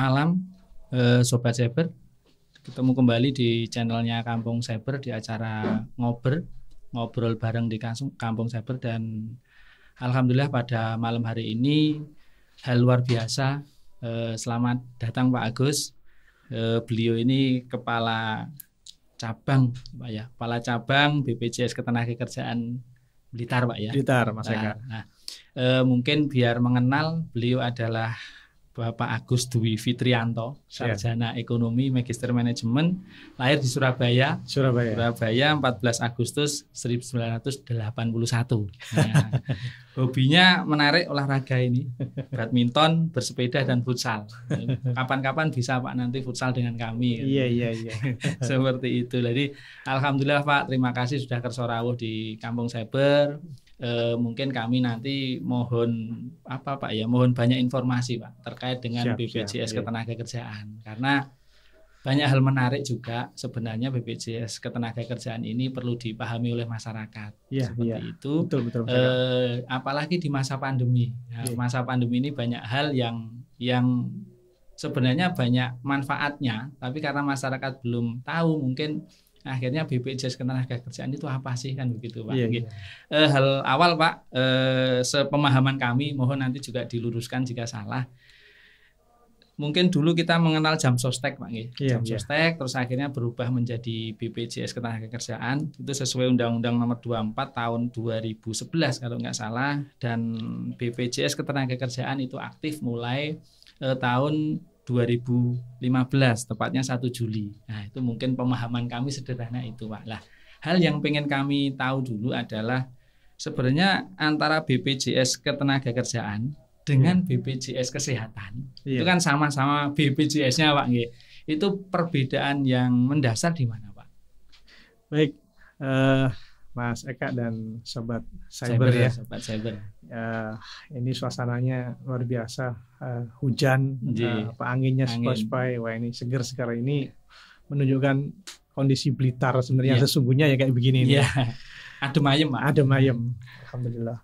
malam Sobat Cyber. Ketemu kembali di channelnya Kampung Cyber di acara ngobrol bareng di Kampung Cyber. Dan alhamdulillah pada malam hari ini hal luar biasa. Selamat datang Pak Agus. Beliau ini kepala cabang Pak ya, kepala cabang BPJS Ketenagakerjaan Blitar Pak ya. Blitar Mas Eka. Mungkin biar mengenal, beliau adalah Bapak Agus Dwi Fitrianto, sarjana ekonomi, magister manajemen, lahir di Surabaya 14 Agustus 1981. Nah, hobinya menarik olahraga ini, badminton, bersepeda dan futsal. Kapan-kapan bisa Pak nanti futsal dengan kami. Iya. Seperti itu. Jadi alhamdulillah Pak, terima kasih sudah kersorawuh di Kampung Cyber. Mungkin kami nanti mohon mohon banyak informasi Pak terkait dengan BPJS Ketenagakerjaan, karena banyak hal menarik juga sebenarnya. BPJS Ketenagakerjaan ini perlu dipahami oleh masyarakat seperti itu. Betul. Apalagi di masa pandemi. Masa pandemi ini banyak hal yang sebenarnya banyak manfaatnya, tapi karena masyarakat belum tahu, mungkin akhirnya BPJS Ketenagakerjaan itu apa sih, kan begitu Pak. Hal awal Pak, sepemahaman kami, mohon nanti juga diluruskan jika salah. Mungkin dulu kita mengenal jam sostek Pak, sostek, terus akhirnya berubah menjadi BPJS Ketenagakerjaan. Itu sesuai Undang-Undang Nomor 24 Tahun 2011 kalau nggak salah. Dan BPJS Ketenagakerjaan itu aktif mulai tahun 2015, tepatnya 1 Juli. Nah, itu mungkin pemahaman kami sederhana itu Pak. Lah, hal yang pengen kami tahu dulu adalah sebenarnya antara BPJS Ketenagakerjaan dengan BPJS Kesehatan. Itu kan sama-sama BPJS-nya Pak. Itu perbedaan yang mendasar di mana Pak? Baik, Mas Eka dan Sobat Cyber ya. Sobat Cyber. Ini suasananya luar biasa, hujan, anginnya sepoi-sepoi. Wah, ini seger sekarang ini menunjukkan kondisi Blitar sebenarnya sesungguhnya ya kayak begini. Adem ayem Pak. Adem ayem, alhamdulillah.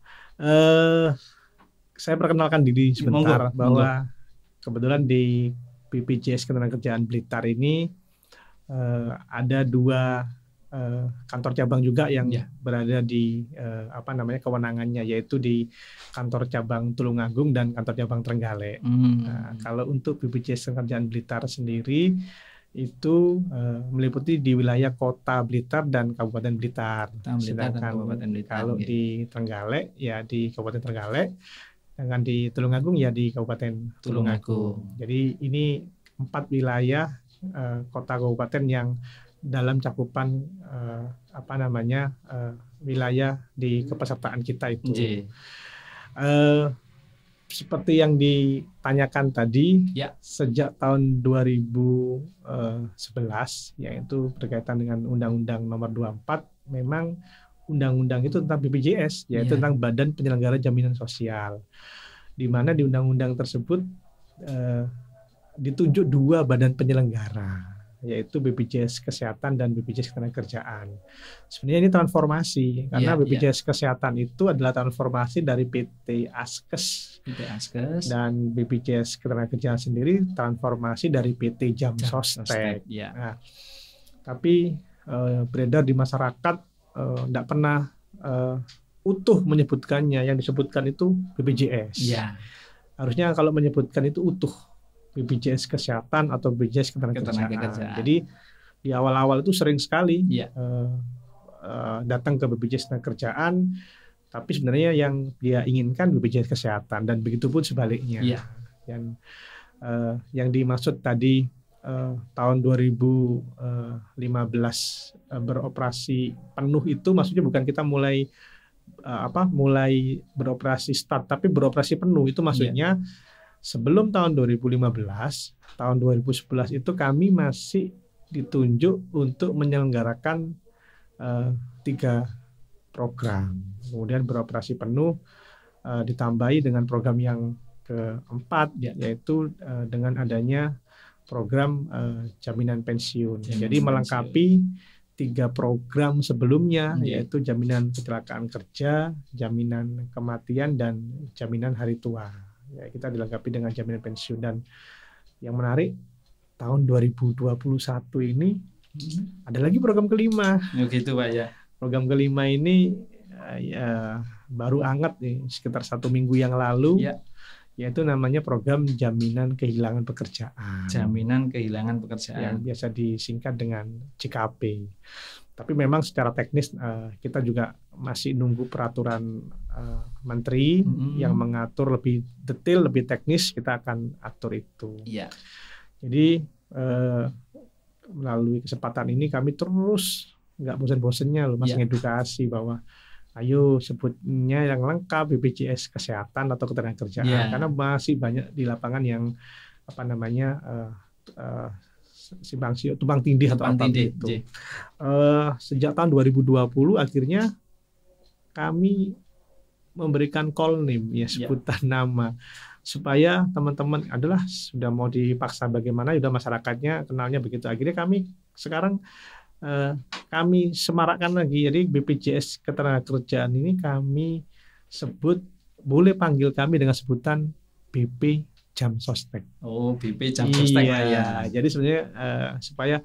Saya perkenalkan diri sebentar bahwa kebetulan di BPJS Ketenagakerjaan Blitar ini ada 2 kantor cabang juga yang berada di kewenangannya, yaitu di kantor cabang Tulungagung dan kantor cabang Trenggalek. Nah, kalau untuk BPJS Ketenagakerjaan Blitar sendiri itu meliputi di wilayah Kota Blitar dan Kabupaten Blitar. Sedangkan kalau di Trenggalek ya di Kabupaten Trenggalek, dengan di Tulungagung ya di Kabupaten Tulungagung. Jadi ini 4 wilayah kota kabupaten yang dalam cakupan wilayah di kepesertaan kita itu. Seperti yang ditanyakan tadi, sejak tahun 2011, yaitu berkaitan dengan Undang-Undang Nomor 24, memang undang-undang itu tentang BPJS, yaitu tentang Badan Penyelenggara Jaminan Sosial, di mana di undang-undang tersebut ditunjuk 2 badan penyelenggara, yaitu BPJS Kesehatan dan BPJS Ketenagakerjaan. Sebenarnya ini transformasi, karena BPJS Kesehatan itu adalah transformasi dari PT Askes, dan BPJS Ketenagakerjaan sendiri transformasi dari PT Jam Sostek. Nah, tapi beredar di masyarakat tidak pernah utuh menyebutkannya, yang disebutkan itu BPJS. Harusnya kalau menyebutkan itu utuh, BPJS Kesehatan atau BPJS Ketenagakerjaan. Jadi di awal-awal itu sering sekali datang ke BPJS Ketenagakerjaan, tapi sebenarnya yang dia inginkan BPJS Kesehatan, dan begitu pun sebaliknya. Yang dimaksud tadi tahun 2015 beroperasi penuh itu maksudnya bukan kita mulai beroperasi start, tapi beroperasi penuh itu maksudnya sebelum tahun 2015, tahun 2011 itu kami masih ditunjuk untuk menyelenggarakan 3 program. Kemudian beroperasi penuh ditambahi dengan program yang keempat, yaitu dengan adanya program jaminan pensiun. Jadi melengkapi 3 program sebelumnya, yaitu jaminan kecelakaan kerja, jaminan kematian, dan jaminan hari tua. Ya, kita dilengkapi dengan jaminan pensiun. Dan yang menarik tahun 2021 ini ada lagi program kelima. Gitu Pak ya. Program kelima ini ya, baru hangat nih sekitar 1 minggu yang lalu, yaitu namanya program jaminan kehilangan pekerjaan. Jaminan kehilangan pekerjaan. Yang biasa disingkat dengan JKP. Tapi memang secara teknis kita juga masih nunggu peraturan menteri yang mengatur lebih detail, lebih teknis. Kita akan atur itu. Iya. Jadi melalui kesempatan ini kami terus nggak bosan-bosannya loh Mas ngedukasi bahwa ayo sebutnya yang lengkap BPJS Kesehatan atau Ketenagakerjaan, karena masih banyak di lapangan yang apa namanya tumpang tindih atau apa itu. Sejak tahun 2020 akhirnya kami memberikan call name ya, sebutan nama, supaya teman-teman adalah sudah mau dipaksa bagaimana, sudah masyarakatnya kenalnya begitu. Akhirnya kami sekarang kami semarakkan lagi. Jadi BPJS Ketenagakerjaan ini kami sebut, boleh panggil kami dengan sebutan BP Jam Sostek. Oh, BP Jam Sostek ya. Jadi sebenarnya supaya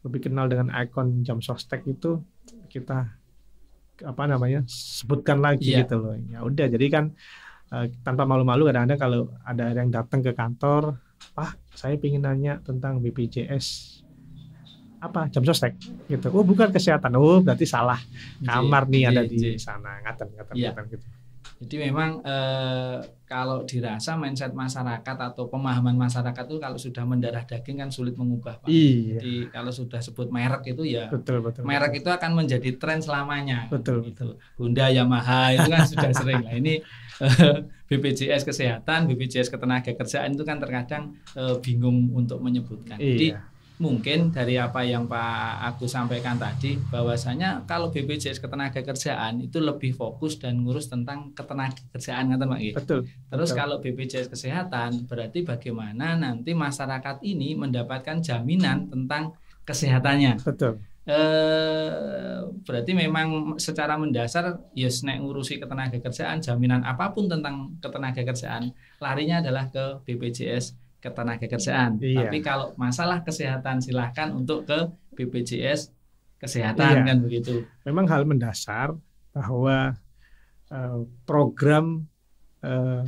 lebih kenal dengan ikon Jam Sostek itu kita apa namanya sebutkan lagi gitu loh. Ya udah, jadi kan tanpa malu-malu kadang-kadang kalau ada yang datang ke kantor, Pak, saya ingin nanya tentang BPJS apa Jam Sostek gitu. Oh, bukan kesehatan. Oh, berarti salah kamar nih ada di sana. Ngaten gitu. Jadi memang kalau dirasa mindset masyarakat atau pemahaman masyarakat itu kalau sudah mendarah daging kan sulit mengubah, Pak. Jadi kalau sudah sebut merek itu ya betul, merek itu akan menjadi tren selamanya. Betul. Honda, Yamaha itu kan sudah sering lah. Ini BPJS Kesehatan, BPJS Ketenagakerjaan itu kan terkadang bingung untuk menyebutkan. Jadi mungkin dari apa yang Pak Agus sampaikan tadi, bahwasanya kalau BPJS Ketenagakerjaan itu lebih fokus dan ngurus tentang ketenagakerjaan, kan Pak? Betul. Terus kalau BPJS Kesehatan berarti bagaimana nanti masyarakat ini mendapatkan jaminan tentang kesehatannya. Betul. Berarti memang secara mendasar nek ngurusi ketenagakerjaan, jaminan apapun tentang ketenagakerjaan larinya adalah ke BPJS Ketenagakerjaan. Tapi kalau masalah kesehatan silahkan untuk ke BPJS Kesehatan, kan begitu. Memang hal mendasar bahwa program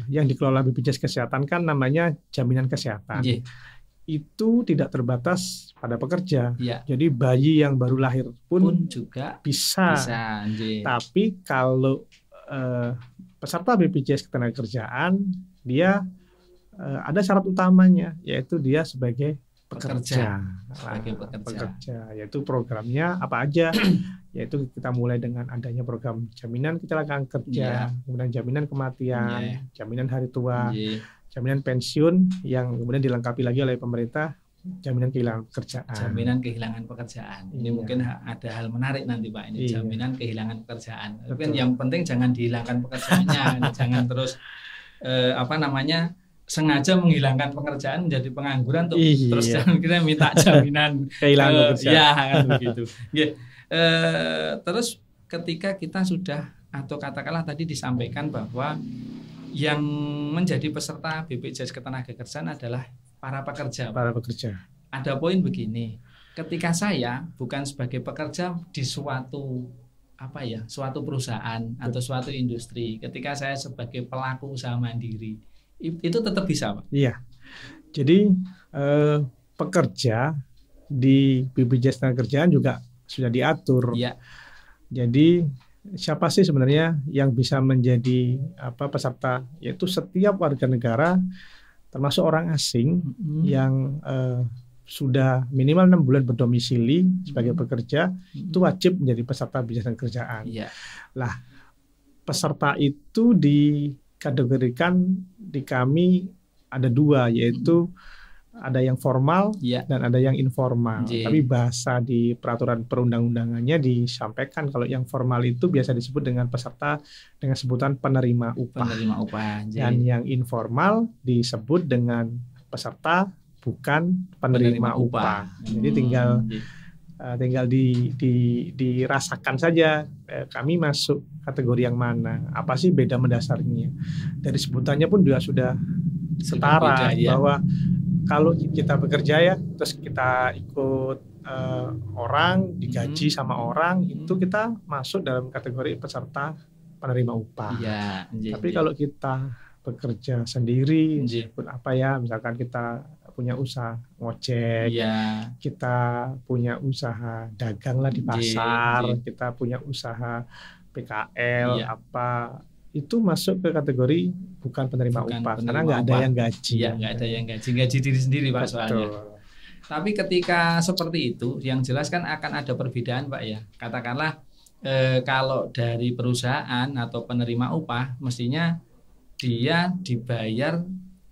yang dikelola BPJS Kesehatan kan namanya jaminan kesehatan. Itu tidak terbatas pada pekerja. Jadi bayi yang baru lahir pun juga bisa. Tapi kalau peserta BPJS Ketenagakerjaan, dia ada syarat utamanya, yaitu dia sebagai pekerja. Yaitu programnya apa aja? Yaitu kita mulai dengan adanya program jaminan kecelakaan kerja, kemudian jaminan kematian, jaminan hari tua, jaminan pensiun, yang kemudian dilengkapi lagi oleh pemerintah jaminan kehilangan pekerjaan. Jaminan kehilangan pekerjaan. Ini mungkin ada hal menarik nanti Pak. Ini jaminan kehilangan pekerjaan. Tapi yang penting jangan dihilangkan pekerjaannya, jangan terus sengaja menghilangkan pekerjaan menjadi pengangguran terus jangan kita minta jaminan kehilangan pekerjaan. Kan begitu. Terus ketika kita sudah, atau katakanlah tadi disampaikan bahwa yang menjadi peserta BPJS Ketenagakerjaan adalah para pekerja. Ada poin begini, ketika saya bukan sebagai pekerja di suatu perusahaan atau suatu industri, ketika saya sebagai pelaku usaha mandiri, itu tetap bisa, Pak? Iya. Jadi pekerja di BPJS Ketenagakerjaan juga sudah diatur. Jadi siapa sih sebenarnya yang bisa menjadi peserta? Yaitu setiap warga negara, termasuk orang asing yang sudah minimal 6 bulan berdomisili sebagai pekerja, itu wajib menjadi peserta BPJS Ketenagakerjaan. Lah, peserta itu dikategorikan di kami ada 2, yaitu ada yang formal dan ada yang informal. Tapi bahasa di peraturan perundang-undangannya disampaikan kalau yang formal itu biasa disebut dengan peserta dengan sebutan penerima upah. Dan yang informal disebut dengan peserta bukan penerima upah. Jadi tinggal dirasakan saja kami masuk kategori yang mana, apa sih beda mendasarnya. Dari sebutannya pun juga sudah setara, bahwa kalau kita bekerja ya, terus kita ikut orang digaji sama orang, itu kita masuk dalam kategori peserta penerima upah. Iya, tapi kalau kita bekerja sendiri, ikut apa ya, misalkan kita punya usaha ngojek, kita punya usaha dagang lah di pasar, kita punya usaha PKL apa, itu masuk ke kategori bukan penerima upah karena nggak ada yang gaji. Iya, nggak ada yang gaji diri sendiri Pak. Betul. Soalnya. Tapi ketika seperti itu, yang jelas kan akan ada perbedaan Pak ya. Katakanlah kalau dari perusahaan atau penerima upah, mestinya dia dibayar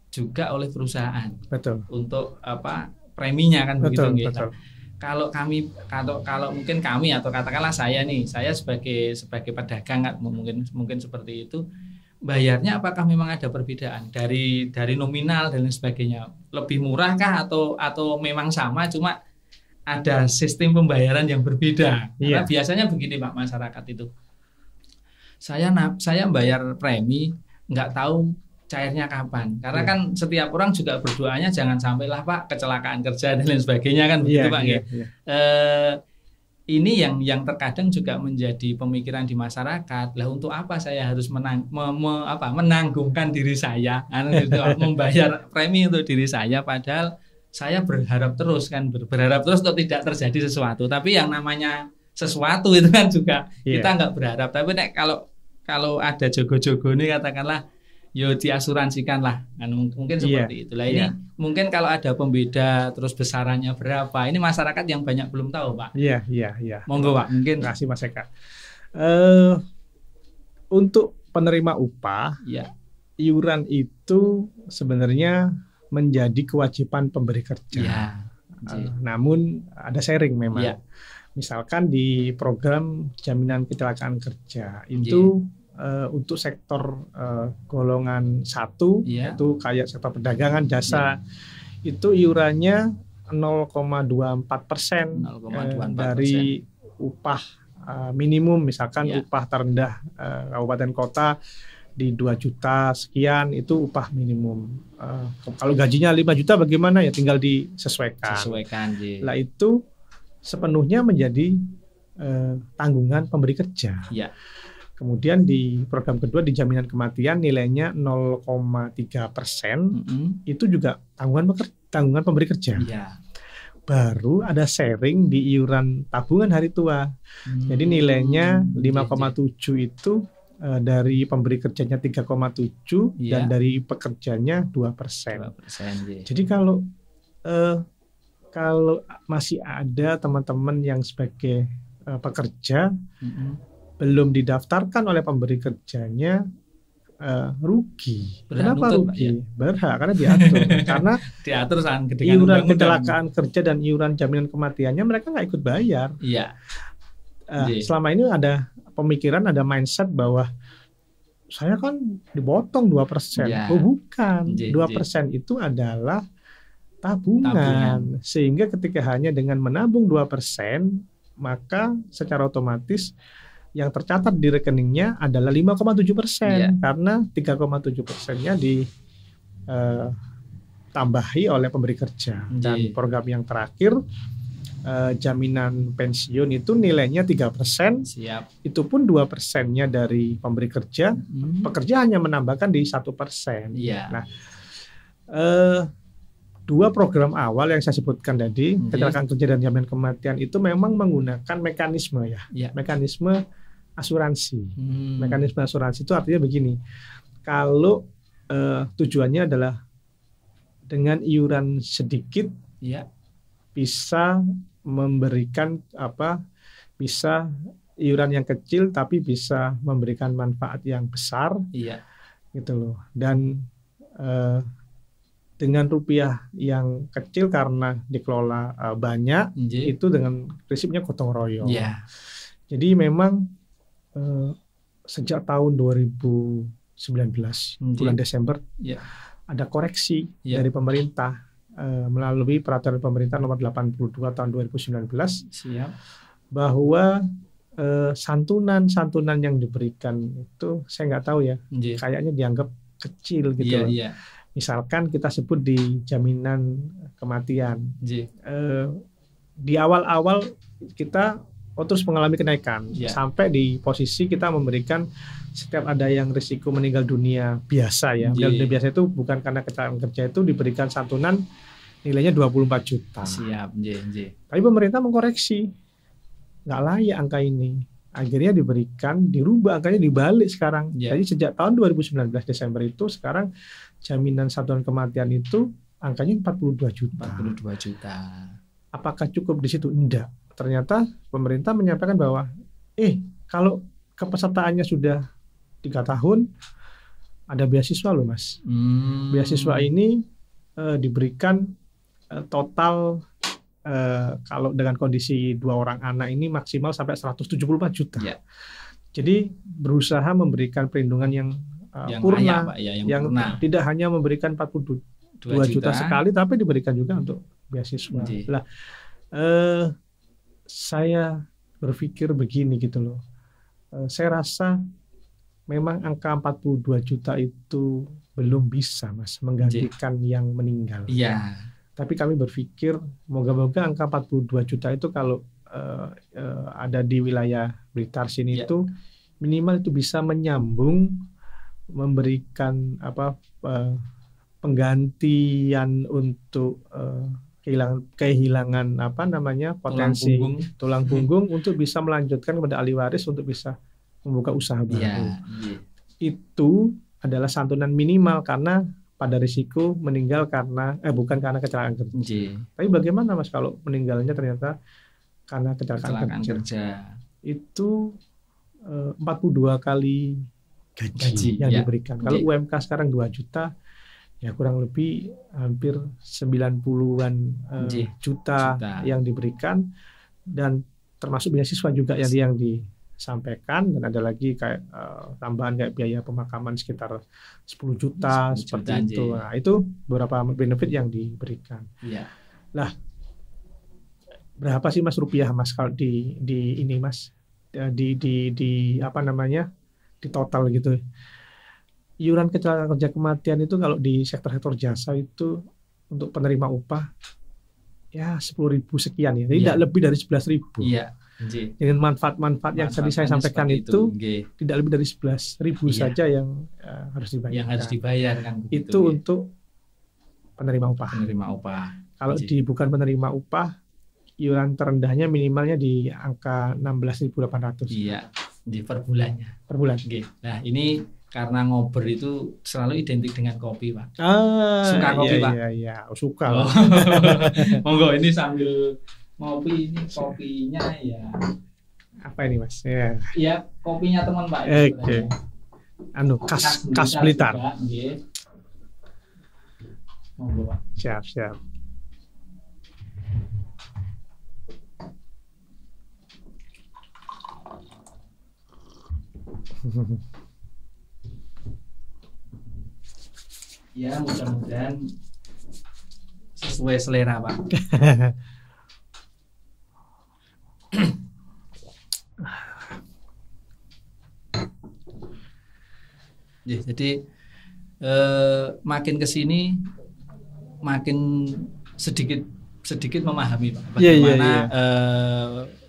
juga oleh perusahaan. Betul. Untuk apa preminya kan betul, begitu. Betul. Kalau mungkin kami atau katakanlah saya nih, saya sebagai pedagang mungkin seperti itu. Bayarnya apakah memang ada perbedaan dari nominal dan lain sebagainya, lebih murah kah atau memang sama cuma ada sistem pembayaran yang berbeda? Karena biasanya begini Pak, masyarakat itu saya bayar premi nggak tahu cairnya kapan, karena kan setiap orang juga berdoanya jangan sampailah Pak kecelakaan kerja dan lain sebagainya kan begitu Pak ya. Ini yang terkadang juga menjadi pemikiran di masyarakat. Lah untuk apa saya harus menanggungkan diri saya, membayar premi untuk diri saya, padahal saya berharap terus untuk tidak terjadi sesuatu. Tapi yang namanya sesuatu itu kan juga kita nggak berharap. Tapi kalau ada jogo-jogo ini katakanlah, yo diasuransikan lah, kan mungkin seperti itulah. Ini mungkin kalau ada pembeda terus besarannya berapa, ini masyarakat yang banyak belum tahu Pak. Iya. Monggo Pak, mungkin. Terima kasih Mas Eka. Untuk penerima upah, iuran itu sebenarnya menjadi kewajiban pemberi kerja. Namun ada sharing memang. Misalkan di program jaminan kecelakaan kerja itu untuk sektor golongan 1 itu kayak sektor perdagangan, jasa, itu iurannya 0,24% dari upah minimum. Misalkan upah terendah kabupaten kota di 2 juta sekian, itu upah minimum. Kalau gajinya 5 juta bagaimana ya, tinggal disesuaikan. Lah itu sepenuhnya menjadi tanggungan pemberi kerja. Kemudian di program kedua di jaminan kematian nilainya 0,3%, itu juga tanggungan pemberi kerja. Baru ada sharing di iuran tabungan hari tua. Jadi nilainya 5,7 itu dari pemberi kerjanya 3,7 dan dari pekerjanya 2%. Jadi kalau masih ada teman-teman yang sebagai pekerja belum didaftarkan oleh pemberi kerjanya, rugi. Kenapa rugi? Berhak karena diatur. Karena diatur iuran kecelakaan kerja dan iuran jaminan kematiannya mereka nggak ikut bayar. Selama ini ada pemikiran, ada mindset bahwa saya kan dipotong 2%. Oh bukan, 2% itu adalah tabungan. Sehingga ketika hanya dengan menabung 2%, maka secara otomatis yang tercatat di rekeningnya adalah 5,7%, karena 3,7%-nya ditambahi oleh pemberi kerja. Dan program yang terakhir jaminan pensiun itu nilainya 3%, itu pun 2%-nya dari pemberi kerja, pekerja hanya menambahkan di 1%. Nah, 2 program awal yang saya sebutkan tadi, kecelakaan kerja dan jaminan kematian, itu memang menggunakan mekanisme mekanisme asuransi. Mekanisme asuransi itu artinya begini, kalau tujuannya adalah dengan iuran sedikit bisa memberikan bisa iuran yang kecil tapi bisa memberikan manfaat yang besar, gitu loh. Dan dengan rupiah yang kecil karena dikelola banyak, itu dengan prinsipnya gotong royong. Jadi memang sejak tahun 2019 bulan Desember ada koreksi dari pemerintah melalui peraturan pemerintah nomor 82 tahun 2019 bahwa santunan yang diberikan itu saya nggak tahu ya, kayaknya dianggap kecil gitu. Misalkan kita sebut di jaminan kematian. Di awal-awal kita terus mengalami kenaikan sampai di posisi kita memberikan setiap ada yang risiko meninggal dunia biasa ya. Meninggal dunia biasa itu bukan karena kecelakaan kerja, itu diberikan santunan nilainya 24 juta. Siap. Tapi pemerintah mengkoreksi, nggak layak angka ini. Akhirnya dirubah angkanya, dibalik sekarang. Jadi sejak tahun 2019 Desember itu sekarang jaminan santunan kematian itu angkanya 42 juta. 42 juta. Apakah cukup di situ? Enggak. Ternyata pemerintah menyampaikan bahwa kalau kepesertaannya sudah 3 tahun ada beasiswa loh Mas. Beasiswa ini diberikan total kalau dengan kondisi 2 orang anak ini maksimal sampai 174 juta. Jadi berusaha memberikan perlindungan yang purna, layak, Pak, ya, yang purna. Tidak hanya memberikan 42 juta sekali, tapi diberikan juga untuk beasiswa. Lah, saya berpikir begini gitu loh. Saya rasa memang angka 42 juta itu belum bisa Mas menggantikan yang meninggal. Iya. Tapi kami berpikir moga-moga angka 42 juta itu kalau ada di wilayah Blitar sini itu minimal itu bisa menyambung, memberikan penggantian untuk kehilangan potensi tulang punggung untuk bisa melanjutkan kepada ahli waris untuk bisa membuka usaha baru. Itu adalah santunan minimal karena pada risiko meninggal karena bukan karena kecelakaan kerja. Tapi bagaimana Mas kalau meninggalnya ternyata karena kecelakaan kerja? Itu 42 kali gaji yang diberikan. Kalau UMK sekarang 2 juta, ya kurang lebih hampir 90-an juta yang diberikan, dan termasuk beasiswa juga yang disampaikan, dan ada lagi kayak tambahan kayak biaya pemakaman sekitar 10 juta seperti itu. Nah, itu beberapa benefit yang diberikan. Lah, berapa sih Mas rupiah Mas kalau di ini Mas di total gitu? Iuran kecelakaan kerja kematian itu kalau di sektor-sektor jasa itu untuk penerima upah ya 10.000 sekian ya. Jadi tidak lebih dari 11.000. Dengan manfaat-manfaat yang tadi saya sampaikan itu tidak lebih dari 11.000 saja yang harus dibayar. Yang harus dibayar kan. Itu untuk penerima upah. Kalau bukan penerima upah, iuran terendahnya minimalnya di angka 16.800. Per bulannya. Per bulan. Nah, ini karena ngobrol itu selalu identik dengan kopi, Pak. Suka kopi, Pak? Iya, suka. Monggo, ini sambil ngopi, ini kopinya ya. Apa ini Mas? Iya, kopinya teman Pak. Oke. Khas Blitar. Monggo, Pak. Siap. Ya, mudah-mudahan sesuai selera, Pak. Jadi makin kesini makin sedikit memahami Pak bagaimana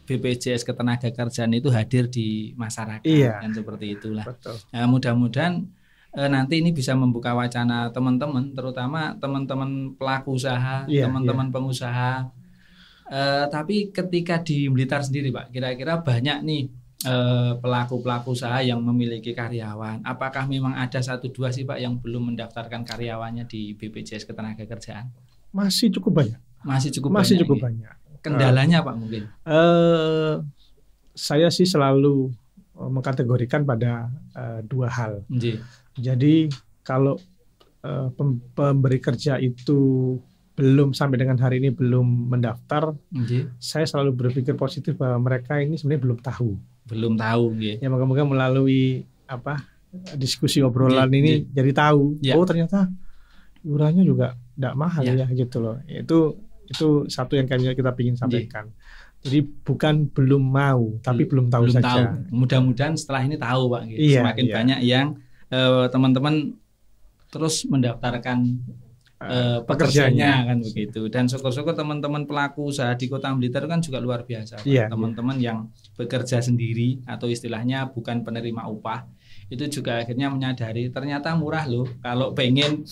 BPJS Ketenagakerjaan itu hadir di masyarakat, kan seperti itulah. Nah, mudah-mudahan nanti ini bisa membuka wacana teman-teman, terutama teman-teman pelaku usaha, teman-teman pengusaha. Tapi ketika di Blitar sendiri Pak, kira-kira banyak nih pelaku-pelaku usaha yang memiliki karyawan. Apakah memang ada 1-2 sih Pak yang belum mendaftarkan karyawannya di BPJS Ketenagakerjaan? Masih cukup banyak. Masih cukup banyak. Kendalanya Pak mungkin? Saya sih selalu mengkategorikan pada 2 hal. Jadi kalau pemberi kerja itu belum sampai dengan hari ini belum mendaftar, saya selalu berpikir positif bahwa mereka ini sebenarnya belum tahu. Ya, moga-moga melalui diskusi obrolan ini jadi tahu. Oh ternyata iurannya juga tidak mahal ya gitu loh. Itu satu yang kita ingin sampaikan. Jadi bukan belum mau, tapi belum tahu saja. Mudah-mudahan setelah ini tahu Pak. Semakin banyak yang teman-teman terus mendaftarkan pekerjanya kan begitu. Dan syukur-syukur teman-teman pelaku usaha di Kota Blitar kan juga luar biasa. Teman-teman yang bekerja sendiri atau istilahnya bukan penerima upah, itu juga akhirnya menyadari ternyata murah loh kalau pengen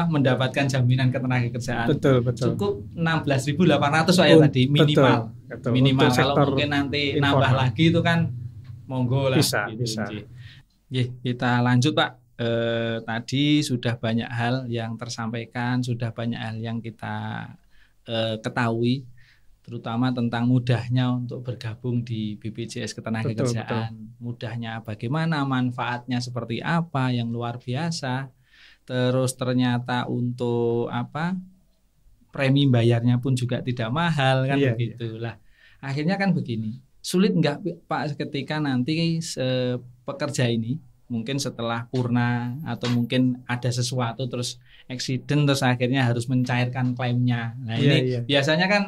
mendapatkan jaminan ketenagakerjaan. Betul. Cukup 16.800 ya tadi minimal. Betul. Minimal. Kalau mungkin nanti nambah lagi itu kan monggo lah. Bisa. Kita lanjut Pak. Tadi sudah banyak hal yang tersampaikan, sudah banyak hal yang kita ketahui, terutama tentang mudahnya untuk bergabung di BPJS Ketenagakerjaan. Mudahnya bagaimana, manfaatnya seperti apa yang luar biasa. Terus ternyata untuk premi bayarnya pun juga tidak mahal kan begitulah. Akhirnya kan begini. Sulit enggak Pak ketika nanti pekerja ini mungkin setelah purna atau mungkin ada sesuatu terus accident terus akhirnya harus mencairkan klaimnya. Nah ini biasanya kan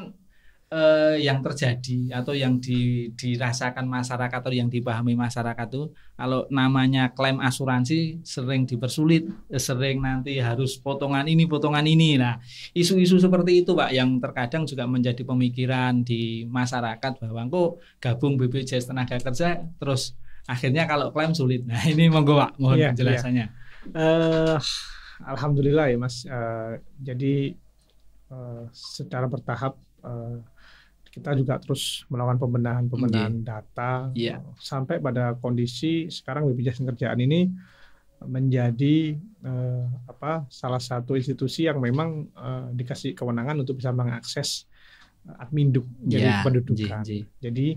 yang terjadi atau yang dirasakan masyarakat atau yang dipahami masyarakat tuh kalau namanya klaim asuransi sering dipersulit, sering nanti harus potongan ini. Nah, isu-isu seperti itu Pak yang terkadang juga menjadi pemikiran di masyarakat bahwa kok gabung BPJS Tenaga Kerja terus akhirnya kalau klaim sulit. Nah ini monggo Pak, mohon penjelasannya. Alhamdulillah ya Mas. Jadi secara bertahap kita juga terus melakukan pembenahan data sampai pada kondisi sekarang BPJS Kerjaan ini menjadi salah satu institusi yang memang dikasih kewenangan untuk bisa mengakses Adminduk jadi kependudukan. Jadi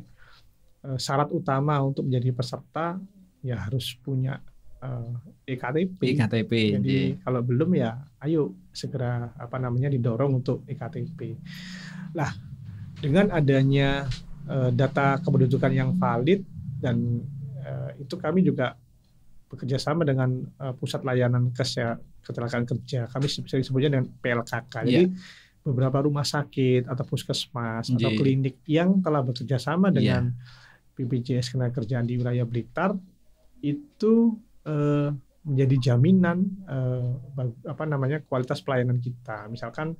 syarat utama untuk menjadi peserta ya harus punya EKTP. Jadi kalau belum ya ayo segera didorong untuk EKTP. Lah dengan adanya data kependudukan yang valid dan itu kami juga bekerja sama dengan Pusat Layanan Kecelakaan Kerja. Kami bisa disebutnya dengan PLKK. Jadi beberapa rumah sakit atau puskesmas atau klinik yang telah bekerja sama dengan BPJS Ketenagakerjaan di wilayah Blitar itu menjadi jaminan kualitas pelayanan kita. Misalkan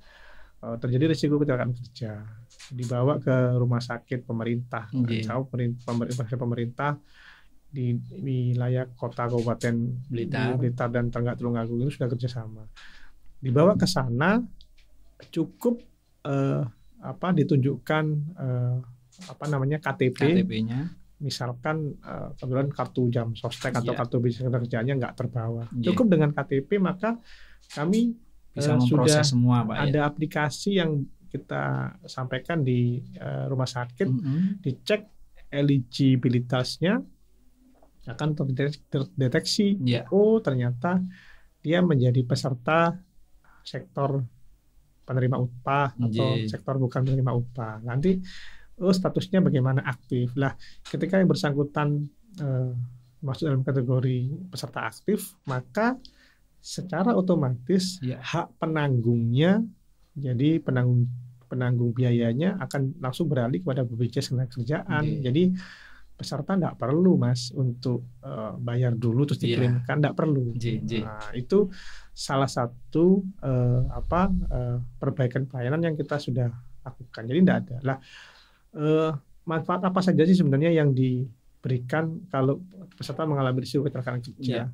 terjadi risiko kecelakaan kerja dibawa ke rumah sakit pemerintah, pemerintah di wilayah kota Kabupaten Blitar dan Tenggak Tulungagung itu sudah kerjasama. Dibawa ke sana cukup ditunjukkan KTP-nya, misalkan kebetulan kartu jam sostek atau kartu BPJS Ketenagakerjaannya nggak terbawa. Cukup dengan KTP maka kami bisa memproses semua Pak. Ada aplikasi yang kita sampaikan di rumah sakit, dicek eligibilitasnya akan terdeteksi. Oh ternyata dia menjadi peserta sektor penerima upah atau sektor bukan penerima upah. Nanti statusnya bagaimana, aktif lah. Ketika yang bersangkutan masuk dalam kategori peserta aktif, maka secara otomatis hak penanggungnya, jadi penanggung biayanya akan langsung beralih kepada BPJS Ketenagakerjaan. Jadi peserta tidak perlu Mas untuk bayar dulu terus dikirimkan, tidak perlu. Nah, itu salah satu perbaikan pelayanan yang kita sudah lakukan. Jadi tidak ada lah. Manfaat apa saja sih sebenarnya yang diberikan kalau peserta mengalami risiko kecelakaan kerja?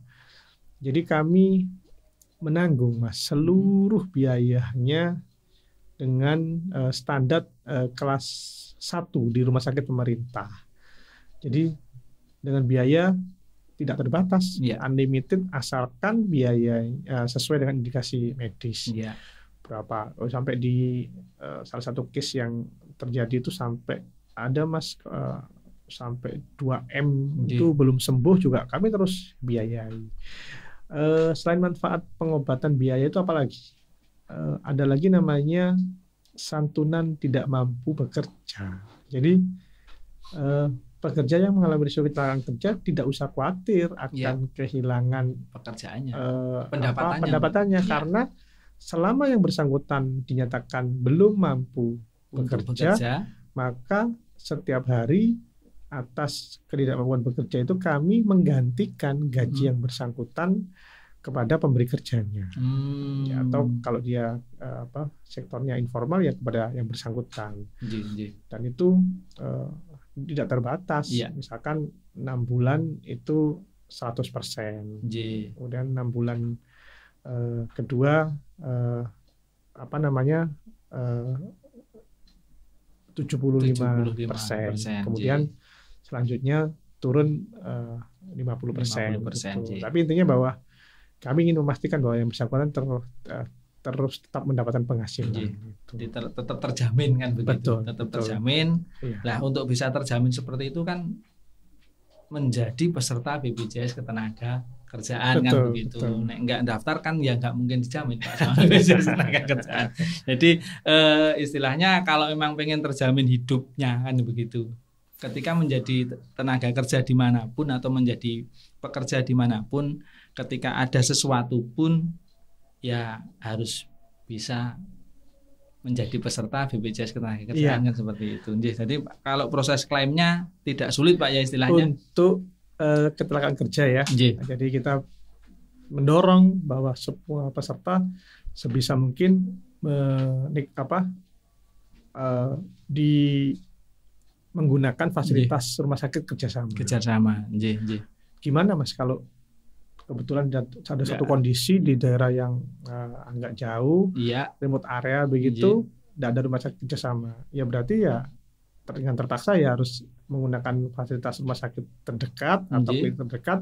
Jadi kami menanggung Mas seluruh biayanya dengan standar kelas 1 di rumah sakit pemerintah. Jadi dengan biaya tidak terbatas, unlimited, asalkan biaya sesuai dengan indikasi medis. Berapa? Sampai di salah satu case yang terjadi itu sampai ada Mas sampai 2M itu belum sembuh juga kami terus biayai. Selain manfaat pengobatan biaya itu apalagi? Ada lagi namanya santunan tidak mampu bekerja. Jadi pekerja yang mengalami risiko kecelakaan kerja tidak usah khawatir akan kehilangan pekerjaannya, pendapatannya karena selama yang bersangkutan dinyatakan belum mampu bekerja, maka setiap hari atas ketidakmampuan bekerja itu kami menggantikan gaji yang bersangkutan kepada pemberi kerjanya. Ya, atau kalau dia sektornya informal ya kepada yang bersangkutan. Dan itu tidak terbatas. Misalkan 6 bulan itu 100%. Kemudian 6 bulan kedua 75%. Kemudian selanjutnya turun 50%. Gitu. Tapi intinya bahwa kami ingin memastikan bahwa yang bersangkutan terus tetap mendapatkan penghasilan. Gitu. Tetap terjamin kan begitu. Tetap terjamin. Nah, untuk bisa terjamin seperti itu kan menjadi peserta BPJS Ketenaga Kerjaan kan begitu. Nek enggak daftar kan ya enggak mungkin dijamin Pak sama BPJS Ketenaga Kerjaan. Jadi istilahnya kalau memang pengen terjamin hidupnya kan begitu. Ketika menjadi tenaga kerja dimanapun atau menjadi pekerja dimanapun, ketika ada sesuatu pun ya harus bisa menjadi peserta BPJS Ketenagakerjaan kan seperti itu. Jadi kalau proses klaimnya tidak sulit Pak ya istilahnya. Untuk kecelakaan kerja ya. Jadi kita mendorong bahwa semua peserta sebisa mungkin menggunakan fasilitas rumah sakit kerjasama. Gimana Mas kalau kebetulan ada satu kondisi di daerah yang agak jauh, remote area begitu, tidak ada rumah sakit kerjasama. Ya berarti ya dengan terpaksa ya harus menggunakan fasilitas rumah sakit terdekat atau klinik terdekat,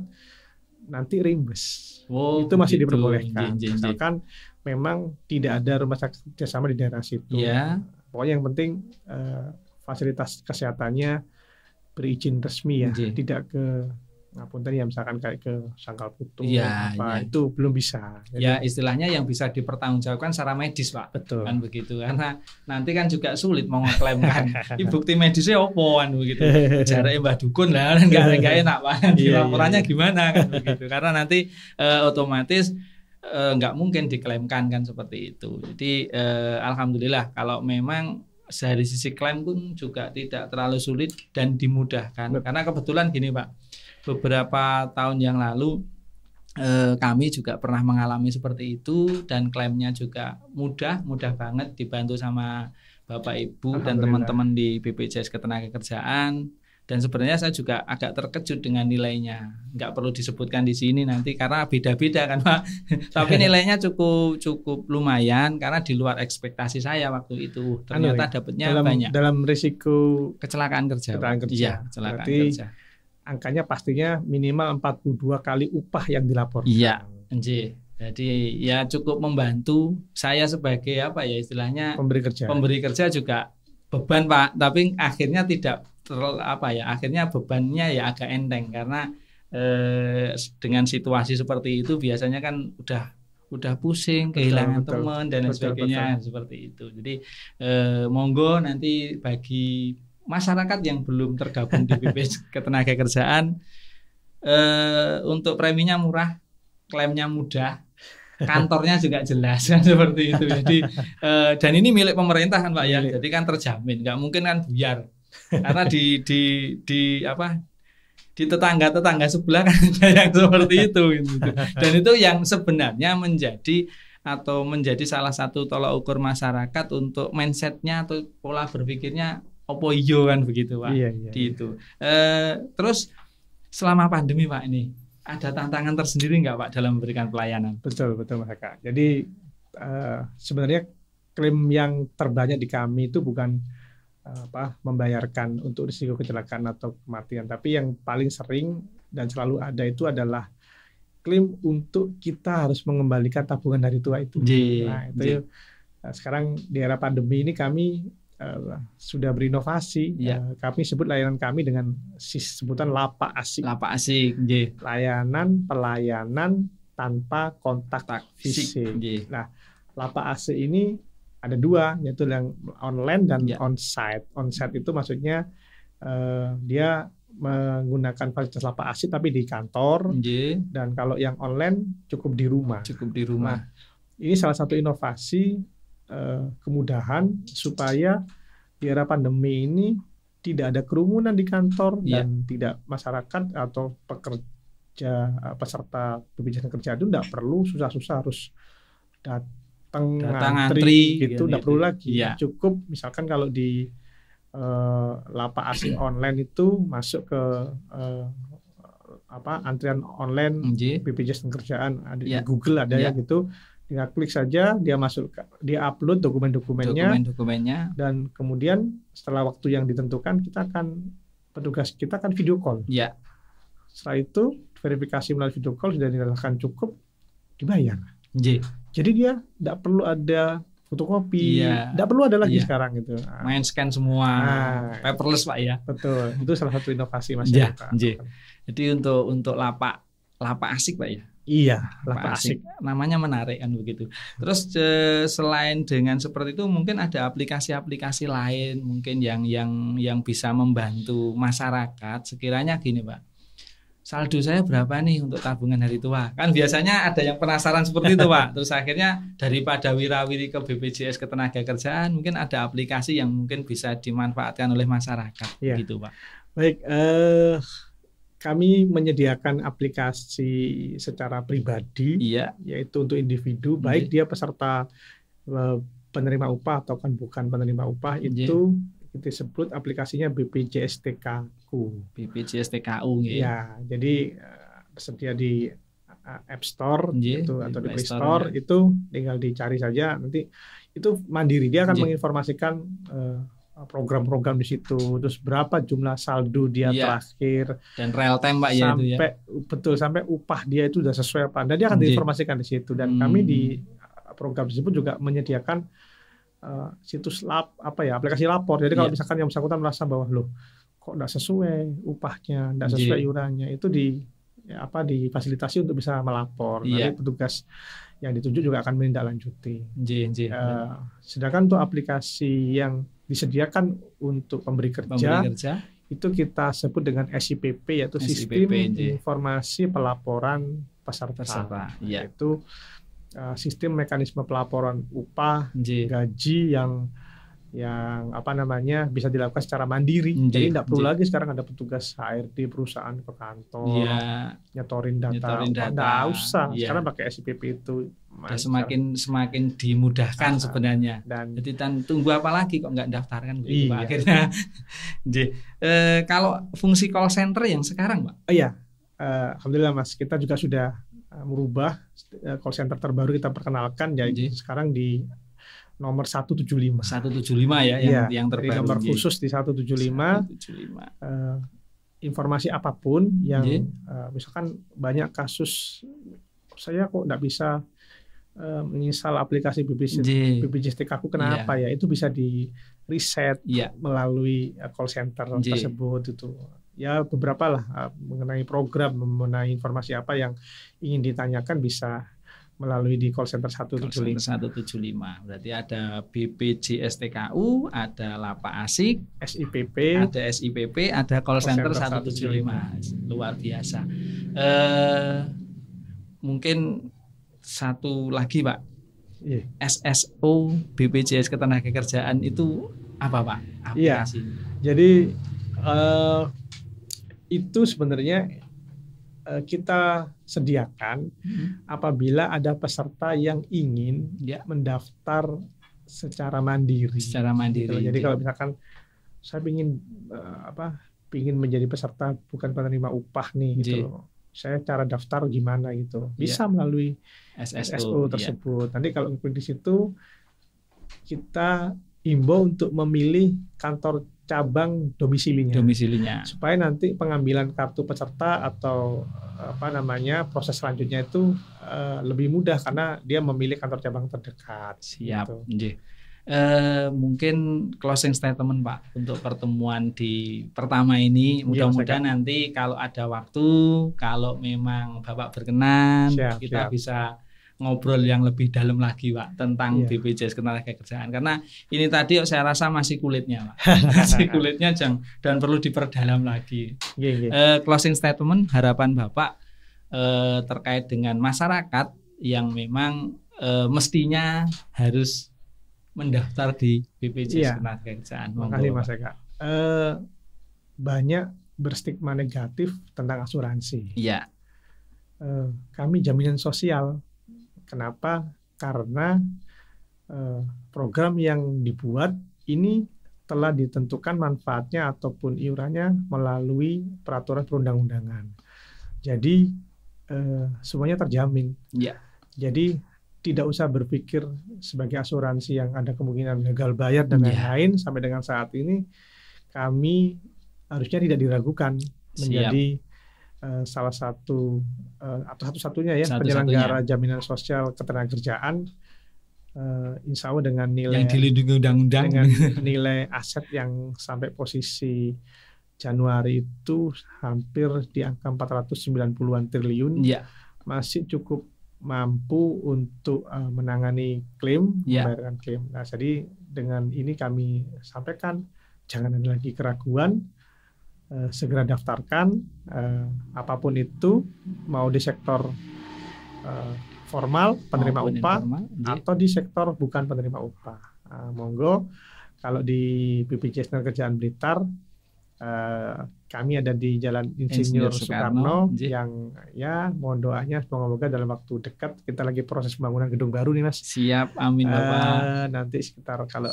nanti reimburse. Itu masih diperbolehkan. Misalkan memang tidak ada rumah sakit kerjasama di daerah situ. Pokoknya yang penting fasilitas kesehatannya berizin resmi ya, tidak ke ya misalkan kayak ke Sangkal Putung itu belum bisa. Jadi, ya istilahnya yang bisa dipertanggungjawabkan secara medis Pak. Betul. Kan begitu. Karena nanti kan juga sulit mau ngeklaimkan bukti medisnya opo kan begitu. Jarake Mbah Dukun lah kan enggak enak Pak. Laporannya gimana kan begitu. Karena nanti otomatis enggak mungkin diklaimkan kan seperti itu. Jadi alhamdulillah kalau memang dari sisi klaim pun juga tidak terlalu sulit dan dimudahkan. Karena kebetulan gini Pak, beberapa tahun yang lalu kami juga pernah mengalami seperti itu dan klaimnya juga mudah banget, dibantu sama Bapak Ibu dan teman-teman di BPJS Ketenagakerjaan. Dan sebenarnya saya juga agak terkejut dengan nilainya. Nggak perlu disebutkan di sini nanti karena beda-beda kan Pak. Tapi nilainya cukup lumayan karena di luar ekspektasi saya waktu itu. Ternyata dapatnya banyak. Dalam risiko kecelakaan kerja. Iya, kecelakaan kerja. Angkanya pastinya minimal 42 kali upah yang dilaporkan. Iya, jadi ya cukup membantu saya sebagai istilahnya pemberi kerja juga beban Pak, tapi akhirnya tidak akhirnya bebannya ya agak enteng karena dengan situasi seperti itu biasanya kan udah pusing, kehilangan teman dan lain sebagainya seperti itu. Jadi monggo nanti bagi masyarakat yang belum tergabung di BPJS Ketenagakerjaan, untuk preminya murah, klaimnya mudah, kantornya juga jelas kan seperti itu. Jadi dan ini milik pemerintah kan Pak ya. Jadi kan terjamin, nggak mungkin kan buyar. Karena di tetangga sebelah kan ada yang seperti itu gitu. Dan itu yang sebenarnya menjadi salah satu tolak ukur masyarakat untuk mindsetnya atau pola berpikirnya opo iyo kan begitu Pak. Itu. Terus selama pandemi Pak ini ada tantangan tersendiri nggak Pak dalam memberikan pelayanan? Betul Mas Eka. Jadi sebenarnya klaim yang terbanyak di kami itu bukan membayarkan untuk risiko kecelakaan atau kematian, tapi yang paling sering dan selalu ada itu adalah klaim untuk kita harus mengembalikan tabungan hari tua itu. Nah itu sekarang di era pandemi ini kami sudah berinovasi. Kami sebut layanan kami dengan sebutan Lapak Asik. Pelayanan tanpa kontak fisik. Nah, Lapak Asik ini ada dua, yaitu yang online dan onsite. Onsite itu maksudnya dia menggunakan fasilitas Lapak Asik tapi di kantor. Dan kalau yang online cukup di rumah. Nah, ini salah satu inovasi kemudahan supaya di era pandemi ini tidak ada kerumunan di kantor dan tidak masyarakat atau peserta BPJS Ketenagakerjaan itu tidak perlu susah-susah harus datang ngantri gitu, tidak perlu lagi. Ya. Cukup misalkan kalau di lapak asing online itu masuk ke antrian online BPJS Ketenagakerjaan, ada di Google ada ya gitu. Tinggal klik saja, dia masuk, dia upload dokumen-dokumennya, dan kemudian setelah waktu yang ditentukan petugas kita akan video call. Ya. Setelah itu verifikasi melalui video call sudah dinyatakan cukup, dibayar. Jadi dia tidak perlu ada fotokopi, tidak perlu ada lagi sekarang gitu. Main scan semua, paperless Pak ya. Betul, itu salah satu inovasi masyarakat. Jadi untuk lapak asik Pak ya. Iya, lapak asik. Namanya menarik kan begitu. Terus selain dengan seperti itu, mungkin ada aplikasi-aplikasi lain mungkin yang bisa membantu masyarakat. Sekiranya gini Pak, saldo saya berapa nih untuk tabungan hari tua? Kan biasanya ada yang penasaran seperti itu Pak. Terus akhirnya daripada wirawiri ke BPJS Ketenagakerjaan, mungkin ada aplikasi yang mungkin bisa dimanfaatkan oleh masyarakat, gitu Pak. Baik. Kami menyediakan aplikasi secara pribadi, yaitu untuk individu, baik dia peserta penerima upah atau kan bukan penerima upah, itu kita sebut aplikasinya BPJS TKU. BPJS TKU ya. Jadi tersedia di App Store gitu, atau di Play Store, itu tinggal dicari saja, nanti itu mandiri, dia akan menginformasikan program-program di situ, terus berapa jumlah saldo dia terakhir, dan real time Pak sampai sampai upah dia itu sudah sesuai apa, dan dia akan diinformasikan di situ. Dan kami di program tersebut juga menyediakan situs aplikasi lapor. Jadi kalau misalkan yang bersangkutan merasa bahwa loh kok tidak sesuai upahnya, tidak sesuai iurannya, itu difasilitasi untuk bisa melapor. Nanti petugas yang ditunjuk juga akan menindaklanjuti. Sedangkan untuk aplikasi yang disediakan untuk pemberi kerja itu kita sebut dengan SIPP, yaitu Sistem Informasi Pelaporan Peserta. Yaitu sistem mekanisme pelaporan upah, gaji yang bisa dilakukan secara mandiri. Jadi tidak perlu lagi sekarang ada petugas HRD perusahaan ke kantor nyetorin data. Tidak usah. Sekarang pakai SIPP itu semakin dimudahkan sebenarnya. Jadi tunggu apa lagi kok nggak daftarkan begitu Pak akhirnya. Kalau fungsi call center yang sekarang Pak? Alhamdulillah Mas, kita juga sudah merubah call center terbaru kita perkenalkan. Jadi sekarang di nomor 175 ya, yang terbaru. Jadi nomor khusus di 175. Informasi apapun yang misalkan banyak kasus saya kok nggak bisa menginstal aplikasi BPJS TKU, kenapa ya? Itu bisa di reset melalui call center tersebut itu. Ya beberapa lah mengenai program, mengenai informasi apa yang ingin ditanyakan bisa melalui di call center 175. Berarti ada BPJS TKU, ada lapak asik, SIPP, ada call center 175. Luar biasa. Mungkin satu lagi Pak, SSO BPJS Ketenagakerjaan itu apa Pak aplikasi? Jadi itu sebenarnya kita sediakan apabila ada peserta yang ingin mendaftar secara mandiri. Gitu. Jadi kalau misalkan saya ingin menjadi peserta bukan penerima upah nih gitu loh. Saya cara daftar gimana gitu. Bisa melalui SSO tersebut. Nanti kalau di situ kita himbau untuk memilih kantor cabang domisilinya. Supaya nanti pengambilan kartu peserta atau proses selanjutnya itu lebih mudah karena dia memilih kantor cabang terdekat. Siap. Gitu. Mungkin closing statement Pak untuk pertemuan di pertama ini, mudah-mudahan nanti kalau ada waktu, kalau memang Bapak berkenan, kita bisa ngobrol yang lebih dalam lagi Pak tentang BPJS Ketenagakerjaan, karena ini tadi saya rasa masih kulitnya Pak. Masih kulitnya dan perlu diperdalam lagi. Closing statement, harapan Bapak terkait dengan masyarakat yang memang mestinya harus mendaftar di BPJS Ketenagakerjaan. Terima kasih Mas Eka. Banyak berstigma negatif tentang asuransi. kami jaminan sosial. Kenapa? Karena program yang dibuat ini telah ditentukan manfaatnya ataupun iurannya melalui peraturan perundang-undangan. Jadi semuanya terjamin. Ya. Jadi tidak usah berpikir sebagai asuransi yang ada kemungkinan gagal bayar dan lain-lain. Sampai dengan saat ini kami harusnya tidak diragukan menjadi salah satu atau satu-satunya ya penyelenggara jaminan sosial ketenagakerjaan, insya Allah dengan nilai yang dilindungi undang-undang, dengan nilai aset yang sampai posisi Januari itu hampir di angka 490-an triliun, masih cukup mampu untuk menangani klaim, membayarkan klaim. Nah, jadi dengan ini kami sampaikan jangan ada lagi keraguan, segera daftarkan apapun itu, mau di sektor formal penerima upah atau di sektor bukan penerima upah. Monggo, kalau di BPJS Ketenagakerjaan Blitar kami ada di Jalan Insinyur Soekarno yang ya mohon doanya semoga dalam waktu dekat, kita lagi proses pembangunan gedung baru nih Mas. Siap, amin Bapak. Nanti sekitar kalau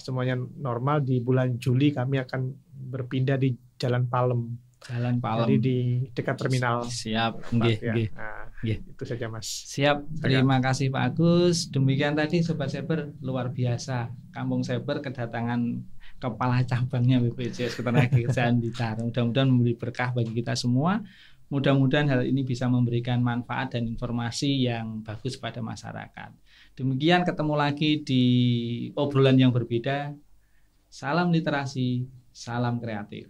semuanya normal di bulan Juli kami akan berpindah di Jalan Palem. Jadi di dekat terminal. Siap, itu saja Mas. Siap, terima kasih Pak Agus. Demikian tadi Sobat Cyber, luar biasa. Kampung Cyber kedatangan kepala cabangnya BPJS Ketenagakerjaan Blitar. Mudah-mudahan memberi berkah bagi kita semua. Mudah-mudahan hal ini bisa memberikan manfaat dan informasi yang bagus pada masyarakat. Demikian, ketemu lagi di obrolan yang berbeda. Salam literasi, salam kreatif.